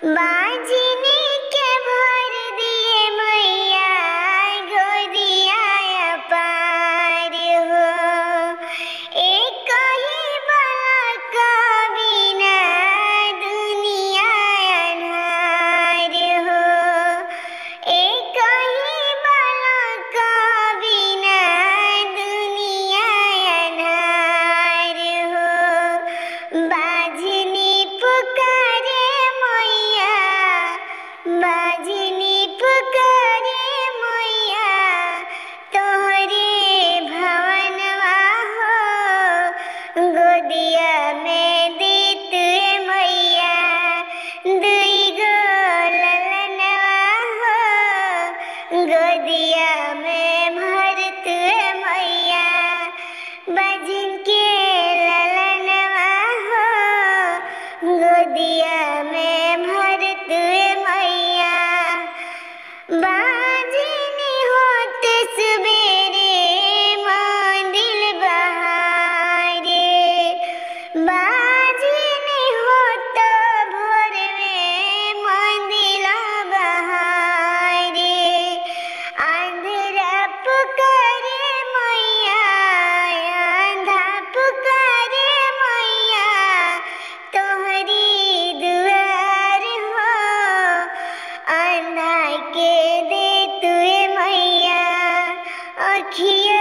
बाजनी के भर दिए मैया गोदिया पार हो। एक ही बालक बिना दुनिया अन्हार हो। एक ही बालक बिना दुनिया अन्हार हो। बाजनी पुकारे मैया, बाजनी पुकारे मैया, तोहरे भवनवा हो। गोदिया में देत मैया दुई गो ललनवा हो। गोदिया में भरत मैया बाजन के ललनवा हो। गोदिया में भरत मैया। बाजनी होते सवेरे मंदिर बहारे। बाजनी होता भोर में मंदिर बहारे। अंधेरा पुकारे मैया, अंधा पुकारे मैया, तोहरी दुआर हो। अंधा के दे तुए मैया अखिया